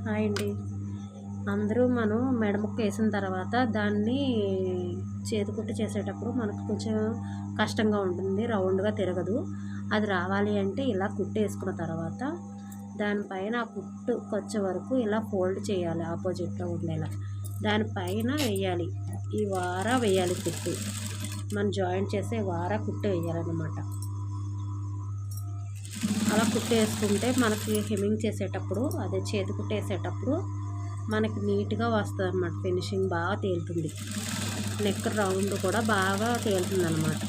Hi అండి. అందరూ మనం మెడ ముక్క వేసిన తర్వాత దాన్ని చేతికుట్టు చేసేటప్పుడు మనకు కొంచెం కష్టంగా ఉంటుంది, రౌండ్గా తిరగదు. అది రావాలి అంటే ఇలా కుట్టు వేసుకున్న తర్వాత దానిపైన ఆ కుట్టు వచ్చే వరకు ఇలా ఫోల్డ్ చేయాలి, ఆపోజిట్లో ఉండేలా దానిపైన వేయాలి. ఈ వార వేయాలి కుట్టు, మనం జాయింట్ చేసే వార కుట్టు వేయాలన్నమాట. అలా కుట్టు వేసుకుంటే మనకి హెమ్మింగ్ చేసేటప్పుడు, అదే చేతి కుట్టు వేసేటప్పుడు మనకి నీట్గా వస్తుంది అన్నమాట. ఫినిషింగ్ బాగా తేలుతుంది, నెక్ రౌండ్ కూడా బాగా తేలుతుంది అన్నమాట.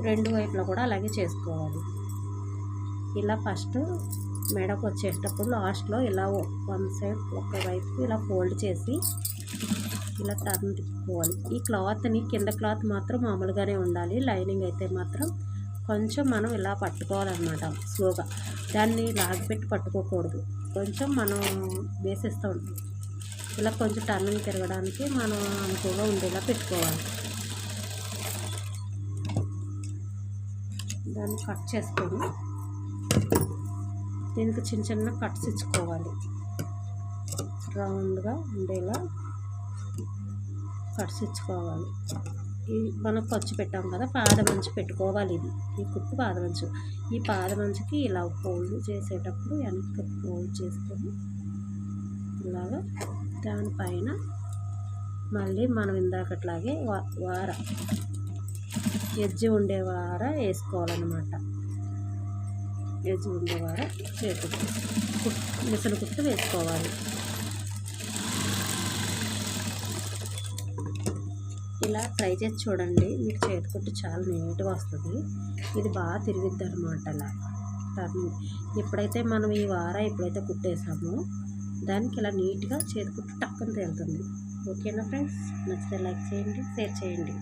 రెండు వైపులా కూడా అలాగే చేసుకోవాలి. ఇలా ఫస్ట్ మెడకు వచ్చేటప్పుడు లాస్ట్లో ఇలా వన్ సైడ్ ఒక వైపు ఇలా ఫోల్డ్ చేసి ఇలా టర్న్ తిప్పుకోవాలి. ఈ క్లాత్ని కింద క్లాత్ మాత్రం మామూలుగానే ఉండాలి, లైనింగ్ అయితే మాత్రం కొంచెం మనం ఇలా పట్టుకోవాలన్నమాట. స్లోగా దాన్ని లాగిపెట్టి పట్టుకోకూడదు, కొంచెం మనం వేసేస్తూ ఉంటాం. ఇలా కొంచెం టర్నింగ్ తిరగడానికి మనం అనుకువగా ఉండేలా పెట్టుకోవాలి. దాన్ని కట్ చేసుకొని దీనికి చిన్న చిన్న కట్స్ ఇచ్చుకోవాలి. రౌండ్గా ఉండేలా కట్స్ ఇచ్చుకోవాలి. ఈ మనం ఖర్చు పెట్టాం కదా, పాదమంచు పెట్టుకోవాలి. ఈ కుట్టు పాదమంచు. ఈ పాదమంచుకి ఇలా ఫోల్డ్ చేసేటప్పుడు వెనక్కి ఫోల్డ్ చేసుకొని ఇలాగా దానిపైన మళ్ళీ మనం ఇందాకట్లాగే వార ఎడ్జ్ ఉండే వార వేసుకోవాలన్నమాట. ఎడ్జ్ ఉండే వార చేతులు మిషన్ కుట్టు వేసుకోవాలి. ఇలా ట్రై చేసి చూడండి, మీకు చేతి కుట్టు చాలా నీట్గా వస్తుంది. ఇది బాగా తిరిగిద్ది అనమాట. అలా టర్నింగ్ ఎప్పుడైతే మనం ఈ వార ఎప్పుడైతే కుట్టేసామో దానికి ఇలా నీట్గా చేతి కుట్టు టక్కున తేలుతుంది. ఓకేనా ఫ్రెండ్స్? నచ్చితే లైక్ చేయండి, షేర్ చేయండి.